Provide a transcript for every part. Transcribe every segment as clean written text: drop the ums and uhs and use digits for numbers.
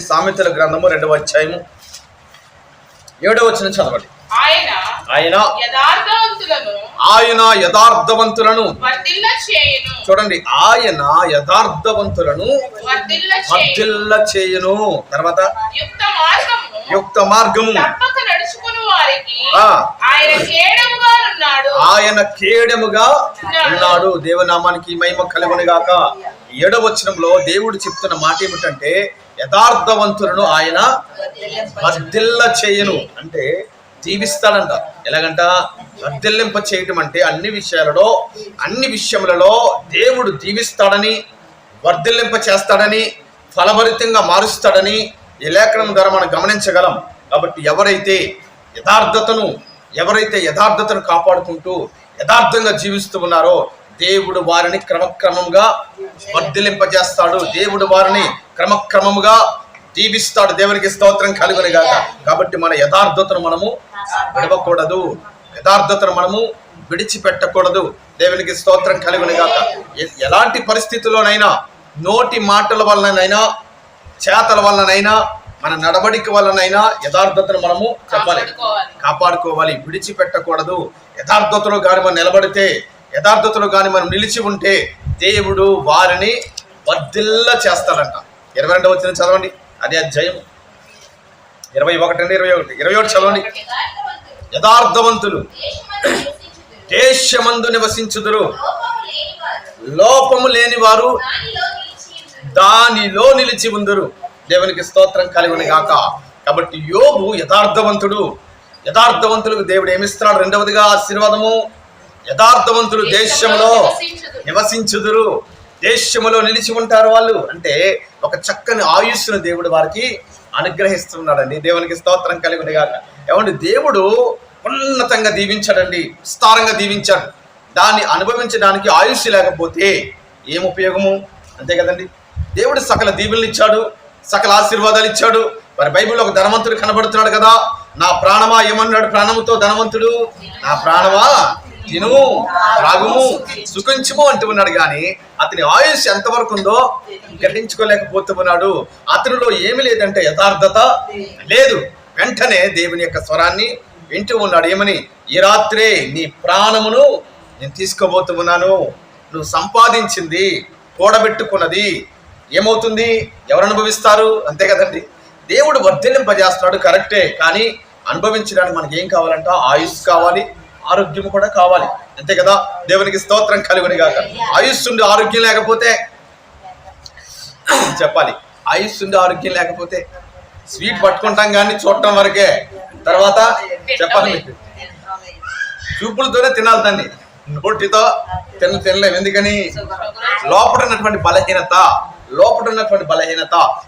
సామెతల గ్రంథము 2వ అధ్యాయము 7వ వచనం చదవండి. ఆయన యథార్థవంతులను చూడండి, ఆయన యథార్థవంతులను వర్ధిల్ల చేయును. తర్వాత యుక్త మార్గము ఆయన కేడముగా ఉన్నాడు. దేవనామానికి మహిమ కలుగును గాక. 7వ వచనంలో దేవుడు చెప్తున్న మాట ఏమిటంటే యథార్థవంతులను ఆయన వర్ధిల్ల చేయును అంటే దీవిస్తాడంట. ఎలాగంట? వర్ధిల్లింప చేయటం అంటే అన్ని విషయములలో దేవుడు దీవిస్తాడని, వర్ధిల్లింప చేస్తాడని, ఫలభరితంగా మారుస్తాడని ఈ లేఖనం ద్వారా మనం గమనించగలం. కాబట్టి ఎవరైతే యథార్థతను కాపాడుకుంటూ యథార్థంగా జీవిస్తూ ఉన్నారో దేవుడు వారిని క్రమక్రమంగా వర్ధిల్లింపజేస్తాడు. దేవుడు వారిని క్రమక్రమంగా దీవిస్తాడు. దేవునికి స్తోత్రం కలుగును గాక. కాబట్టి మన యథార్థతను మనము విడవకూడదు, యథార్థతను మనము విడిచిపెట్టకూడదు. దేవునికి స్తోత్రం కలుగును గాక. ఎలాంటి పరిస్థితుల్లోనైనా, నోటి మాటల వలనైనా, చేతల వలనైనా, మన నడవడిక వలనైనా యథార్థతను మనము చెప్పాలి, కాపాడుకోవాలి, విడిచిపెట్టకూడదు. యథార్థతలో కానీ మనం నిలబడితే, యథార్థతలో కానీ మనం నిలిచి ఉంటే దేవుడు వారిని వర్ధిల్ల చేస్తాడంట. 22వ వచనం చదవండి. అదే అధ్యాయం 21 చదవండి. యథార్థవంతులు దేశమందు నివసించుదురు, లోపము లేని వారు దానిలో నిలిచి ఉందరు. దేవునికి స్తోత్రం కలుగును గాక. కాబట్టి యోబు యథార్థవంతులకు దేవుడు ఏమిస్తున్నాడు? రెండవదిగా ఆశీర్వాదము, యథార్థవంతులు దేశంలో నివసించుదురు, దేశములో నిలిచి ఉంటారు వాళ్ళు. అంటే ఒక చక్కని ఆయుస్సును దేవుడు వారికి అనుగ్రహిస్తున్నాడండి. దేవునికి స్తోత్రం కలుగును గాక. ఏమండి, దేవుడు ఉన్నతంగా దీవించాడండి, విస్తారంగా దీవించాడు. దాన్ని అనుభవించడానికి ఆయుస్సు లేకపోతే ఏం ఉపయోగము? అంతే కదండి. దేవుడు సకల దీవెనలు ఇచ్చాడు, సకల ఆశీర్వాదాలు ఇచ్చాడు. మరి బైబిల్లో ఒక ధనవంతుడు కనబడుతున్నాడు కదా. నా ప్రాణమా ఏమన్నాడు ప్రాణముతో ధనవంతుడు? నా ప్రాణమా తిను, త్రాగుము, సుఖించుము అంటూ ఉన్నాడు. కానీ అతని ఆయుష్ ఎంతవరకు ఉందో గ్రహించుకోలేకపోతున్నాడు. అతనిలో ఏమి లేదంటే యథార్థత లేదు. వెంటనే దేవుని యొక్క స్వరాన్ని వింటూ ఉన్నాడు. ఏమని? ఈ రాత్రే నీ ప్రాణమును నేను తీసుకోబోతున్నాను. నువ్వు సంపాదించింది, కూడబెట్టుకున్నది ఏమవుతుంది? ఎవరు అనుభవిస్తారు? అంతే కదండి. దేవుడు వర్ధిల్లింపజేస్తున్నాడు, కరెక్టే. కానీ అనుభవించడానికి మనకి ఏం కావాలంట? ఆయుష్ కావాలి, ఆరోగ్యం కూడా కావాలి. అంతే కదా. దేవునికి స్తోత్రం కలుగును గాక. ఆయుష్ ఉండి ఆరోగ్యం లేకపోతే చెప్పాలి, ఆయుష్ ఉండి ఆరోగ్యం లేకపోతే స్వీట్ పట్టుకుంటాం కానీ చూడటం వరకే. తర్వాత చెప్పాలి, చూపులతోనే తినాలి, దాన్ని నోటితో తినలేము. ఎందుకని? లోపల ఉన్నటువంటి బలహీనత.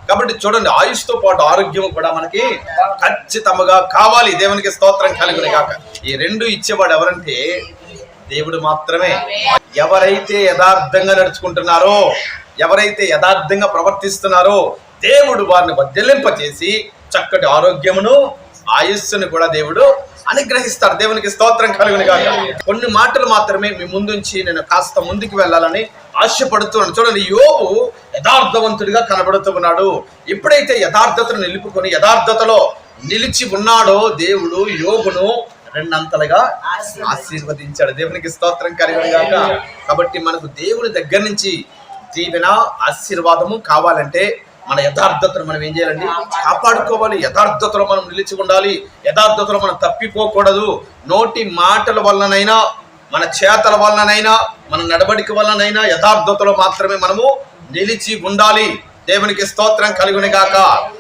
కాబట్టి చూడండి, ఆయుష్తో పాటు ఆరోగ్యం కూడా మనకి ఖచ్చితంగా కావాలి. దేవునికి స్తోత్రం కలుగును గాక. ఈ రెండు ఇచ్చేవాడు ఎవరంటే దేవుడు మాత్రమే. ఎవరైతే యథార్థంగా నడుచుకుంటున్నారో, ఎవరైతే యథార్థంగా ప్రవర్తిస్తున్నారో దేవుడు వారిని వర్ధిల్లింపచేసి చక్కటి ఆరోగ్యమును, ఆయుస్సును కూడా దేవుడు అనుగ్రహిస్తాడు. దేవునికి స్తోత్రం కలుగును గాక. కొన్ని మాటలు మాత్రమే మీ ముందుంచి నేను కాస్త ముందుకు వెళ్ళాలని ఆశపడుతున్నాను. చూడండి, యోబు యథార్థవంతుడిగా కనబడుతున్నాడు. ఎప్పుడైతే యథార్థతను నిలుపుకొని యథార్థతలో నిలిచి ఉన్నాడో దేవుడు యోబును రెండంతలుగా ఆశీర్వదించాడు. దేవునికి స్తోత్రం కలుగును గాక. కాబట్టి మనకు దేవుని దగ్గర నుంచి దీవెన, ఆశీర్వాదము కావాలంటే మన యథార్థతను మనం ఏం చేయాలండి? కాపాడుకోవాలి. యథార్థతలో మనం నిలిచి ఉండాలి. యథార్థతలో మనం తప్పిపోకూడదు. నోటి మాటల వలనైనా, మన చేతల వలనైనా, మన నడవడిక వలనైనా యథార్థతలో మాత్రమే మనము నిలిచి ఉండాలి. దేవునికి స్తోత్రం కలుగును గాక.